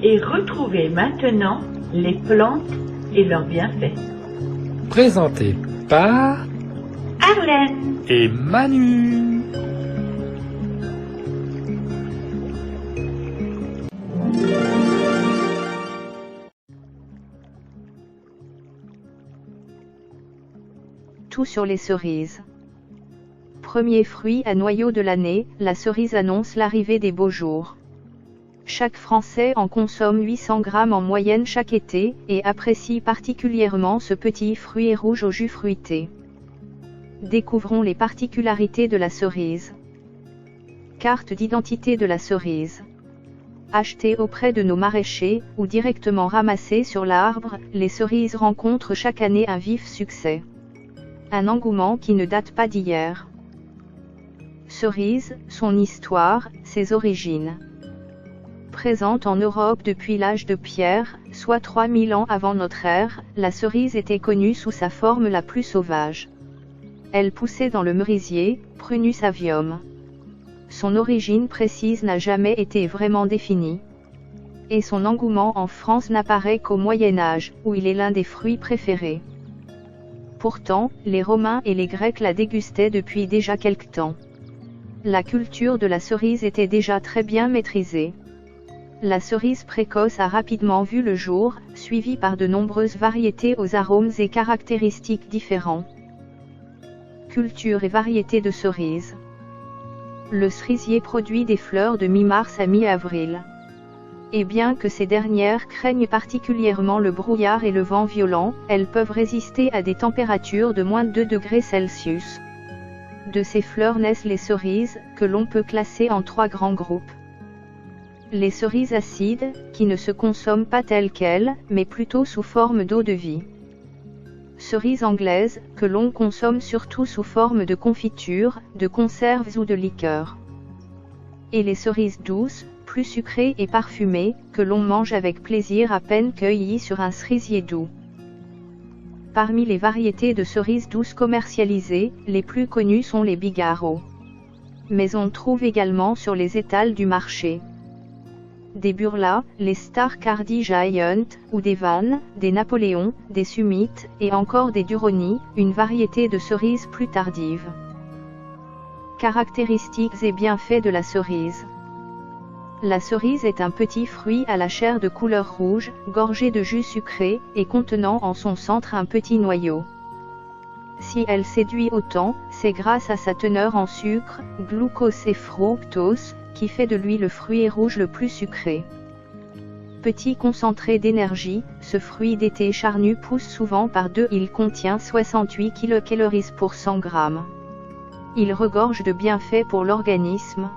et retrouvez maintenant les plantes et leurs bienfaits. Présenté par Arlène et Manu. Tout sur les cerises. Premier fruit à noyau de l'année, la cerise annonce l'arrivée des beaux jours. Chaque Français en consomme 800 grammes en moyenne chaque été, et apprécie particulièrement ce petit fruit rouge au jus fruité. Découvrons les particularités de la cerise. Carte d'identité de la cerise. Achetées auprès de nos maraîchers, ou directement ramassées sur l'arbre, les cerises rencontrent chaque année un vif succès. Un engouement qui ne date pas d'hier. Cerise, son histoire, ses origines. Présente en Europe depuis l'âge de pierre, soit 3000 ans avant notre ère, la cerise était connue sous sa forme la plus sauvage. Elle poussait dans le merisier, Prunus avium. Son origine précise n'a jamais été vraiment définie. Et son engouement en France n'apparaît qu'au Moyen Âge, où il est l'un des fruits préférés. Pourtant, les Romains et les Grecs la dégustaient depuis déjà quelque temps. La culture de la cerise était déjà très bien maîtrisée. La cerise précoce a rapidement vu le jour, suivie par de nombreuses variétés aux arômes et caractéristiques différents. Culture et variétés de cerises. Le cerisier produit des fleurs de mi-mars à mi-avril. Et bien que ces dernières craignent particulièrement le brouillard et le vent violent, elles peuvent résister à des températures de moins de 2 degrés Celsius. De ces fleurs naissent les cerises, que l'on peut classer en 3 grands groupes. Les cerises acides, qui ne se consomment pas telles quelles, mais plutôt sous forme d'eau-de-vie. Cerises anglaises, que l'on consomme surtout sous forme de confiture, de conserves ou de liqueurs. Et les cerises douces, plus sucrées et parfumées, que l'on mange avec plaisir à peine cueillies sur un cerisier doux. Parmi les variétés de cerises douces commercialisées, les plus connues sont les Bigarro. Mais on trouve également sur les étals du marché des Burla, les Star Cardi Giant, ou des Vannes, des Napoléons, des Summit, et encore des Duroni, une variété de cerises plus tardive. Caractéristiques et bienfaits de la cerise. La cerise est un petit fruit à la chair de couleur rouge, gorgé de jus sucré, et contenant en son centre un petit noyau. Si elle séduit autant, c'est grâce à sa teneur en sucre, glucose et fructose, qui fait de lui le fruit rouge le plus sucré. Petit concentré d'énergie, ce fruit d'été charnu pousse souvent par deux. Il contient 68 kcal pour 100 g. Il regorge de bienfaits pour l'organisme.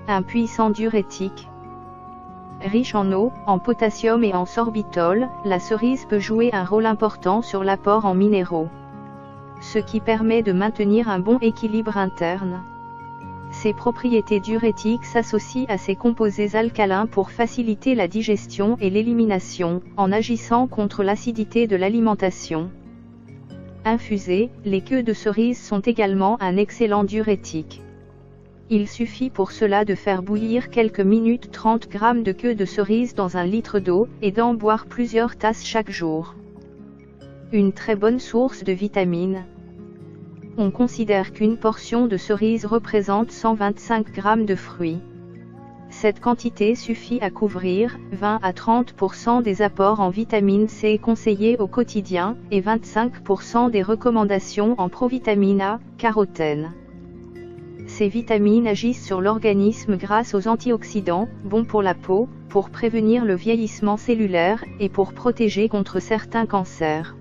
Un puissant diurétique. Riche en eau, en potassium et en sorbitol, la cerise peut jouer un rôle important sur l'apport en minéraux. Ce qui permet de maintenir un bon équilibre interne. Ses propriétés diurétiques s'associent à ses composés alcalins pour faciliter la digestion et l'élimination, en agissant contre l'acidité de l'alimentation. Infusées, les queues de cerise sont également un excellent diurétique. Il suffit pour cela de faire bouillir quelques minutes 30 g de queue de cerise dans 1 litre d'eau, et d'en boire plusieurs tasses chaque jour. Une très bonne source de vitamines. On considère qu'une portion de cerise représente 125 g de fruits. Cette quantité suffit à couvrir 20 à 30% des apports en vitamine C conseillés au quotidien, et 25% des recommandations en provitamine A, carotène. Ces vitamines agissent sur l'organisme grâce aux antioxydants, bons pour la peau, pour prévenir le vieillissement cellulaire, et pour protéger contre certains cancers.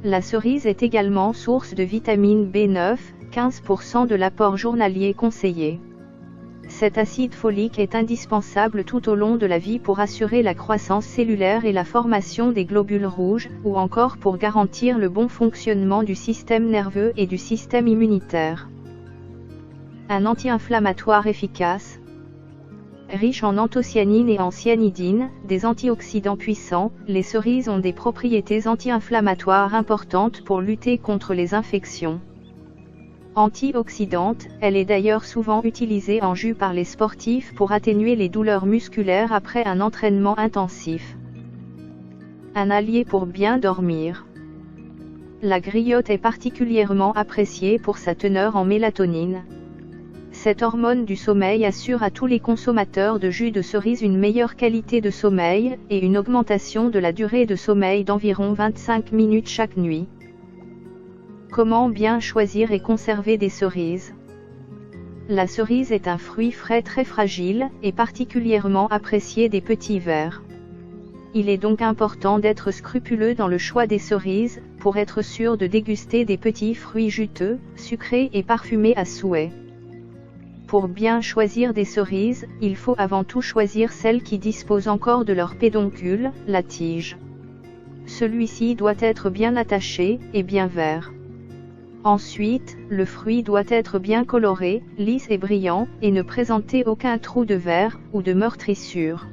La cerise est également source de vitamine B9, 15% de l'apport journalier conseillé. Cet acide folique est indispensable tout au long de la vie pour assurer la croissance cellulaire et la formation des globules rouges, ou encore pour garantir le bon fonctionnement du système nerveux et du système immunitaire. Un anti-inflammatoire efficace. Riche en anthocyanine et en cyanidine, des antioxydants puissants, les cerises ont des propriétés anti-inflammatoires importantes pour lutter contre les infections. Antioxydante, elle est d'ailleurs souvent utilisée en jus par les sportifs pour atténuer les douleurs musculaires après un entraînement intensif. Un allié pour bien dormir. La griotte est particulièrement appréciée pour sa teneur en mélatonine. Cette hormone du sommeil assure à tous les consommateurs de jus de cerise une meilleure qualité de sommeil, et une augmentation de la durée de sommeil d'environ 25 minutes chaque nuit. Comment bien choisir et conserver des cerises? La cerise est un fruit frais très fragile, et particulièrement apprécié des petits vers. Il est donc important d'être scrupuleux dans le choix des cerises, pour être sûr de déguster des petits fruits juteux, sucrés et parfumés à souhait. Pour bien choisir des cerises, il faut avant tout choisir celles qui disposent encore de leur pédoncule, la tige. Celui-ci doit être bien attaché, et bien vert. Ensuite, le fruit doit être bien coloré, lisse et brillant, et ne présenter aucun trou de verre, ou de meurtrissure.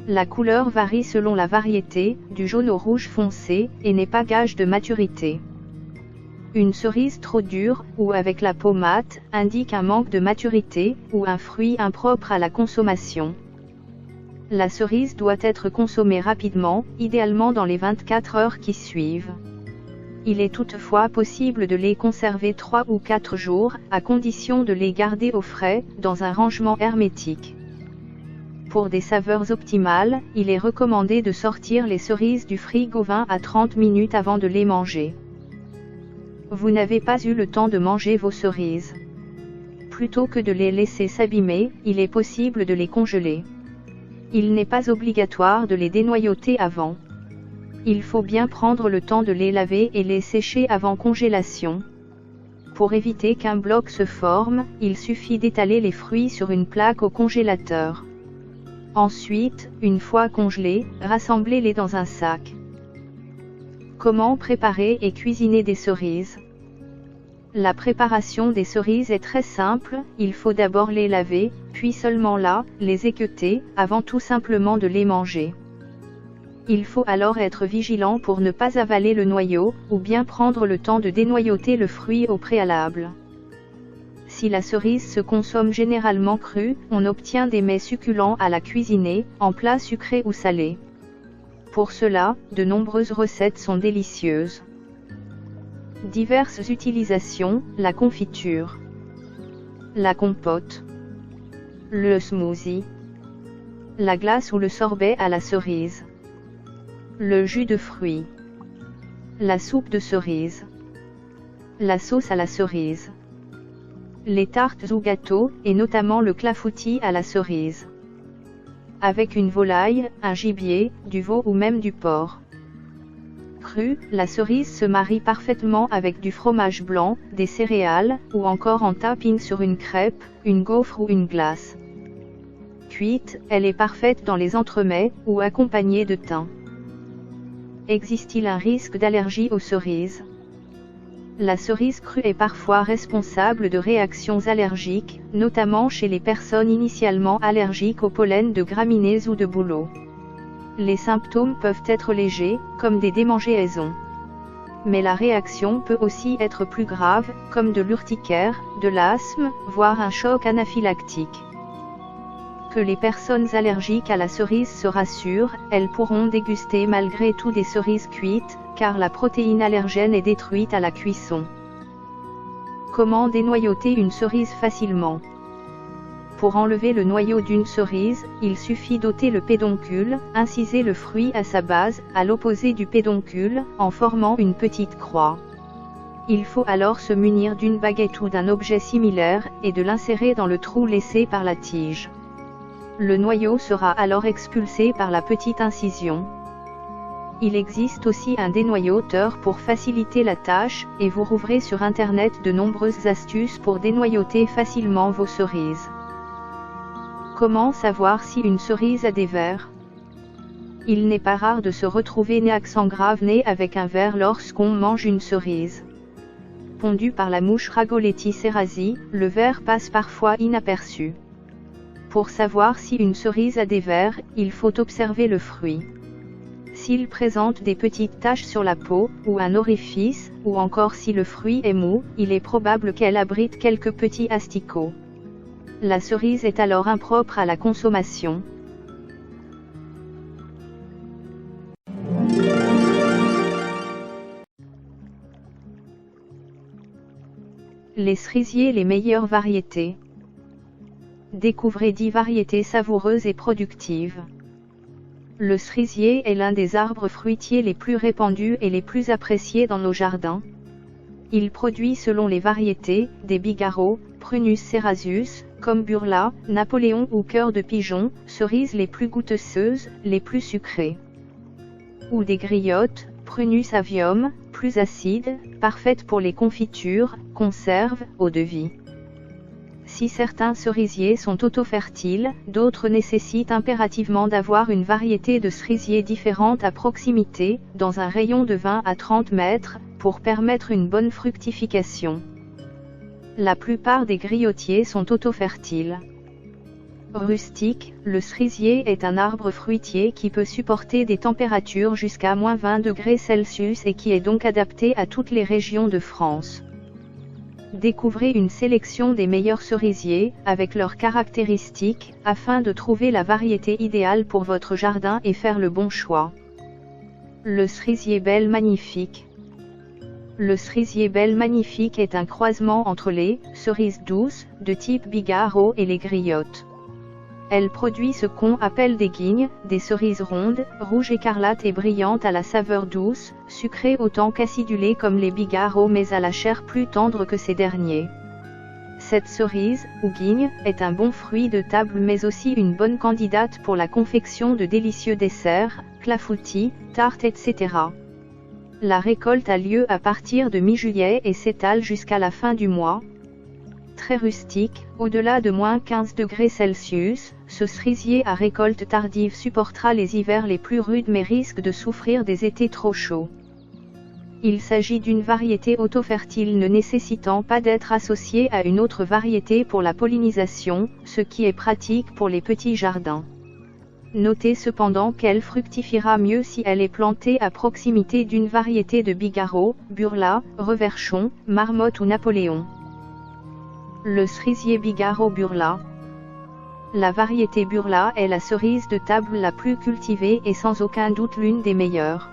La couleur varie selon la variété, du jaune au rouge foncé, et n'est pas gage de maturité. Une cerise trop dure, ou avec la peau mate, indique un manque de maturité, ou un fruit impropre à la consommation. La cerise doit être consommée rapidement, idéalement dans les 24 heures qui suivent. Il est toutefois possible de les conserver 3 ou 4 jours, à condition de les garder au frais, dans un rangement hermétique. Pour des saveurs optimales, il est recommandé de sortir les cerises du frigo 20 à 30 minutes avant de les manger. Vous n'avez pas eu le temps de manger vos cerises. Plutôt que de les laisser s'abîmer, il est possible de les congeler. Il n'est pas obligatoire de les dénoyauter avant. Il faut bien prendre le temps de les laver et les sécher avant congélation. Pour éviter qu'un bloc se forme, il suffit d'étaler les fruits sur une plaque au congélateur. Ensuite, une fois congelés, rassemblez-les dans un sac. Comment préparer et cuisiner des cerises? La préparation des cerises est très simple, il faut d'abord les laver, puis seulement là, les équeuter, avant tout simplement de les manger. Il faut alors être vigilant pour ne pas avaler le noyau, ou bien prendre le temps de dénoyauter le fruit au préalable. Si la cerise se consomme généralement crue, on obtient des mets succulents à la cuisiner, en plat sucré ou salé. Pour cela, de nombreuses recettes sont délicieuses. Diverses utilisations, la confiture, la compote, le smoothie, la glace ou le sorbet à la cerise, le jus de fruits, la soupe de cerise, la sauce à la cerise, les tartes ou gâteaux, et notamment le clafoutis à la cerise. Avec une volaille, un gibier, du veau ou même du porc. Crue, la cerise se marie parfaitement avec du fromage blanc, des céréales, ou encore en topping sur une crêpe, une gaufre ou une glace. Cuite, elle est parfaite dans les entremets, ou accompagnée de thym. Existe-t-il un risque d'allergie aux cerises? La cerise crue est parfois responsable de réactions allergiques, notamment chez les personnes initialement allergiques au pollen de graminées ou de bouleaux. Les symptômes peuvent être légers, comme des démangeaisons. Mais la réaction peut aussi être plus grave, comme de l'urticaire, de l'asthme, voire un choc anaphylactique. Que les personnes allergiques à la cerise se rassurent, elles pourront déguster malgré tout des cerises cuites, car la protéine allergène est détruite à la cuisson. Comment dénoyauter une cerise facilement? Pour enlever le noyau d'une cerise, il suffit d'ôter le pédoncule, inciser le fruit à sa base, à l'opposé du pédoncule, en formant une petite croix. Il faut alors se munir d'une baguette ou d'un objet similaire, et de l'insérer dans le trou laissé par la tige. Le noyau sera alors expulsé par la petite incision. Il existe aussi un dénoyauteur pour faciliter la tâche, et vous trouverez sur internet de nombreuses astuces pour dénoyauter facilement vos cerises. Comment savoir si une cerise a des vers? Il n'est pas rare de se retrouver accent grave nez avec un ver lorsqu'on mange une cerise. Pondu par la mouche Ragoletti cerasi, le ver passe parfois inaperçu. Pour savoir si une cerise a des vers, il faut observer le fruit. s'il présente des petites taches sur la peau, ou un orifice, ou encore si le fruit est mou, il est probable qu'elle abrite quelques petits asticots. La cerise est alors impropre à la consommation. Les cerisiers, les meilleures variétés. Découvrez 10 variétés savoureuses et productives. Le cerisier est l'un des arbres fruitiers les plus répandus et les plus appréciés dans nos jardins. Il produit selon les variétés, des bigarreaux, Prunus cerasus, comme Burla, Napoléon ou Cœur de Pigeon, cerises les plus goûteuses, les plus sucrées. Ou des griottes, Prunus avium, plus acides, parfaites pour les confitures, conserves, eau-de-vie. Si certains cerisiers sont autofertiles, d'autres nécessitent impérativement d'avoir une variété de cerisiers différente à proximité, dans un rayon de 20 à 30 mètres, pour permettre une bonne fructification. La plupart des griotiers sont autofertiles. Rustique, le cerisier est un arbre fruitier qui peut supporter des températures jusqu'à -20 degrés Celsius et qui est donc adapté à toutes les régions de France. Découvrez une sélection des meilleurs cerisiers, avec leurs caractéristiques, afin de trouver la variété idéale pour votre jardin et faire le bon choix. Le cerisier belle magnifique. Le cerisier belle magnifique est un croisement entre les cerises douces, de type bigarreau et les griottes. Elle produit ce qu'on appelle des guignes, des cerises rondes, rouges écarlates et brillantes à la saveur douce, sucrées autant qu'acidulées comme les bigarreaux mais à la chair plus tendre que ces derniers. Cette cerise, ou guigne, est un bon fruit de table mais aussi une bonne candidate pour la confection de délicieux desserts, clafoutis, tartes etc. La récolte a lieu à partir de mi-juillet et s'étale jusqu'à la fin du mois. Très rustique, au-delà de -15 degrés Celsius, ce cerisier à récolte tardive supportera les hivers les plus rudes mais risque de souffrir des étés trop chauds. Il s'agit d'une variété autofertile ne nécessitant pas d'être associée à une autre variété pour la pollinisation, ce qui est pratique pour les petits jardins. Notez cependant qu'elle fructifiera mieux si elle est plantée à proximité d'une variété de bigarreau, Burla, Reverchon, Marmotte ou Napoléon. Le cerisier bigarreau Burla. La variété Burla est la cerise de table la plus cultivée et sans aucun doute l'une des meilleures.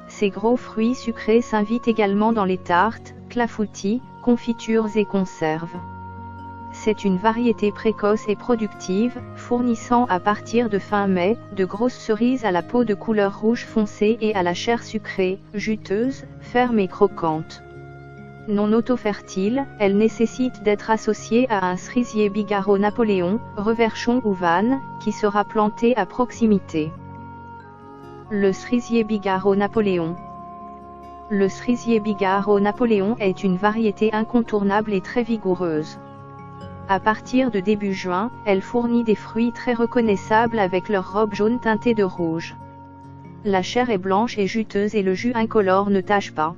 Ces gros fruits sucrés s'invitent également dans les tartes, clafoutis, confitures et conserves. C'est une variété précoce et productive, fournissant à partir de fin mai, de grosses cerises à la peau de couleur rouge foncé et à la chair sucrée, juteuse, ferme et croquante. Non autofertile, elle nécessite d'être associée à un cerisier bigarreau Napoléon, Reverchon ou Vannes, qui sera planté à proximité. Le cerisier bigarreau Napoléon. Le cerisier bigarreau Napoléon est une variété incontournable et très vigoureuse. À partir de début juin, elle fournit des fruits très reconnaissables avec leur robe jaune teintée de rouge. La chair est blanche et juteuse et le jus incolore ne tache pas.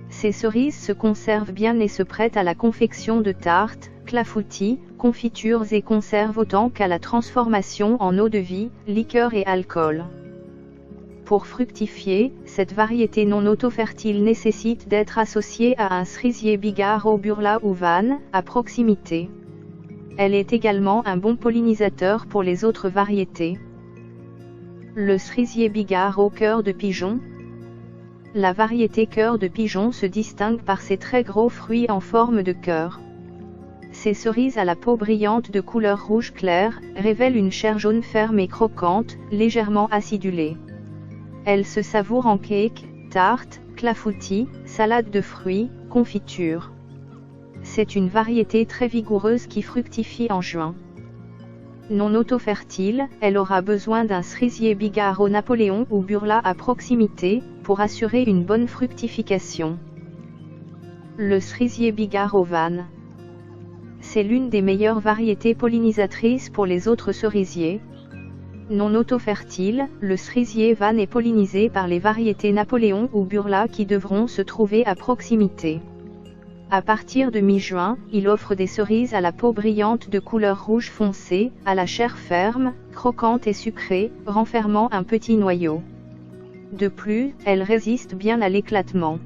Ces cerises se conservent bien et se prêtent à la confection de tartes, clafoutis, confitures et conserves autant qu'à la transformation en eau-de-vie, liqueur et alcool. Pour fructifier, cette variété non autofertile nécessite d'être associée à un cerisier bigarreau Burla ou Vannes, à proximité. Elle est également un bon pollinisateur pour les autres variétés. Le cerisier bigarreau Cœur de Pigeon. La variété Cœur de Pigeon se distingue par ses très gros fruits en forme de cœur. Ces cerises à la peau brillante de couleur rouge clair, révèlent une chair jaune ferme et croquante, légèrement acidulée. Elle se savoure en cake, tarte, clafoutis, salade de fruits, confiture. C'est une variété très vigoureuse qui fructifie en juin. Non autofertile, elle aura besoin d'un cerisier bigarreau Napoléon ou Burla à proximité, pour assurer une bonne fructification. Le cerisier bigarreau Vannes. C'est l'une des meilleures variétés pollinisatrices pour les autres cerisiers. Non autofertile, le cerisier Vannes est pollinisé par les variétés Napoléon ou Burla qui devront se trouver à proximité. À partir de mi-juin, il offre des cerises à la peau brillante de couleur rouge foncé, à la chair ferme, croquante et sucrée, renfermant un petit noyau. De plus, elles résistent bien à l'éclatement.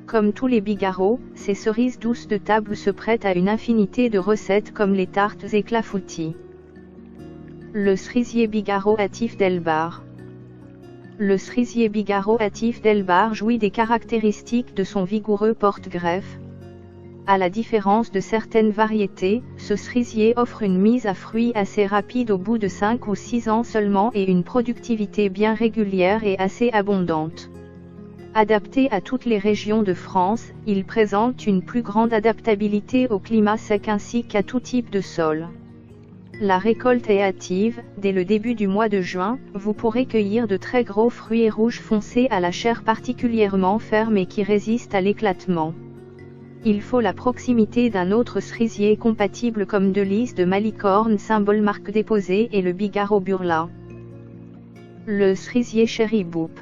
Comme tous les bigarreaux, ces cerises douces de table se prêtent à une infinité de recettes comme les tartes et clafoutis. Le cerisier bigarreau hâtif d'Elbar. Le cerisier bigarreau hâtif d'Elbar jouit des caractéristiques de son vigoureux porte-greffe. À la différence de certaines variétés, ce cerisier offre une mise à fruit assez rapide au bout de 5 ou 6 ans seulement et une productivité bien régulière et assez abondante. Adapté à toutes les régions de France, il présente une plus grande adaptabilité au climat sec ainsi qu'à tout type de sol. La récolte est hâtive, dès le début du mois de juin, vous pourrez cueillir de très gros fruits rouges foncés à la chair particulièrement ferme et qui résistent à l'éclatement. Il faut la proximité d'un autre cerisier compatible comme Delis de Malicorne symbole marque déposée et le bigarreau burla. Le cerisier Cherry Boop.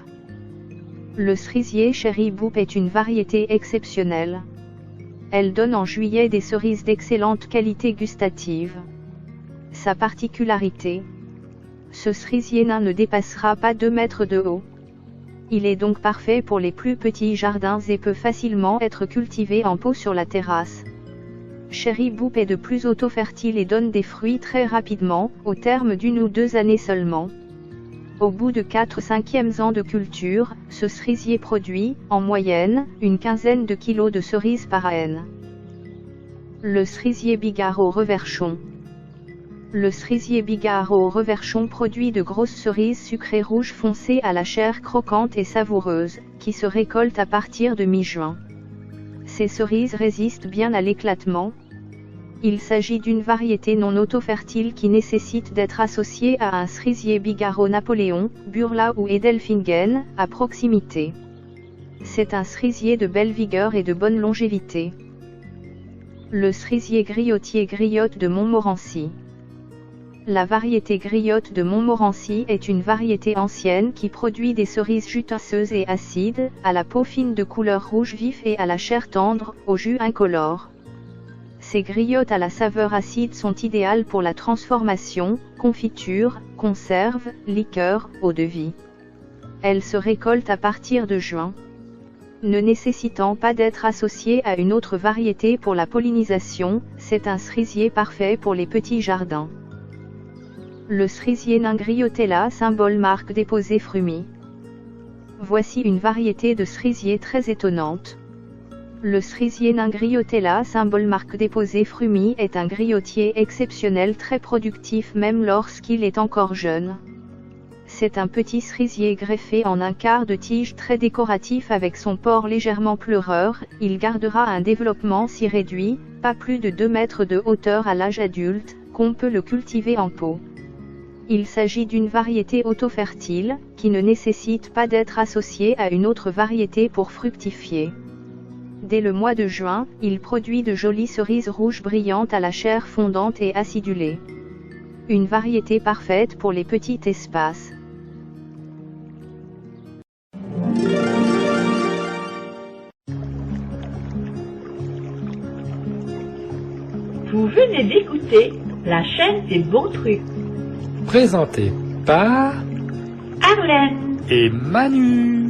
Le cerisier Cherry Boop est une variété exceptionnelle. Elle donne en juillet des cerises d'excellente qualité gustative. Sa particularité. Ce cerisier nain ne dépassera pas 2 mètres de haut. Il est donc parfait pour les plus petits jardins et peut facilement être cultivé en pot sur la terrasse. Cherry Boop est de plus auto-fertile et donne des fruits très rapidement, au terme d'1 ou 2 années seulement. Au bout de 4/5 ans de culture, ce cerisier produit, en moyenne, une quinzaine de kilos de cerises par an. Le cerisier bigarreau reverchon. Le cerisier bigarreau reverchon produit de grosses cerises sucrées rouges foncées à la chair croquante et savoureuse, qui se récoltent à partir de mi-juin. Ces cerises résistent bien à l'éclatement. Il s'agit d'une variété non auto-fertile qui nécessite d'être associée à un cerisier bigarreau Napoléon, Burla ou Edelfingen, à proximité. C'est un cerisier de belle vigueur et de bonne longévité. Le cerisier griotier Griotte de Montmorency. La variété Griotte de Montmorency est une variété ancienne qui produit des cerises juteuses et acides, à la peau fine de couleur rouge vif et à la chair tendre, au jus incolore. Ces griottes à la saveur acide sont idéales pour la transformation, confiture, conserve, liqueur, eau-de-vie. Elles se récoltent à partir de juin. Ne nécessitant pas d'être associées à une autre variété pour la pollinisation, c'est un cerisier parfait pour les petits jardins. Le cerisier nain Griotella symbole marque déposée Frumi. Voici une variété de cerisier très étonnante. Le cerisier nain Griotella symbole marque déposée Frumi est un griotier exceptionnel très productif même lorsqu'il est encore jeune. C'est un petit cerisier greffé en un quart de tige très décoratif avec son port légèrement pleureur, il gardera un développement si réduit, pas plus de 2 mètres de hauteur à l'âge adulte, qu'on peut le cultiver en pot. Il s'agit d'une variété auto-fertile, qui ne nécessite pas d'être associée à une autre variété pour fructifier. Dès le mois de juin, il produit de jolies cerises rouges brillantes à la chair fondante et acidulée. Une variété parfaite pour les petits espaces. Vous venez d'écouter la chaîne des bons trucs. Présenté par Arlène et Manu.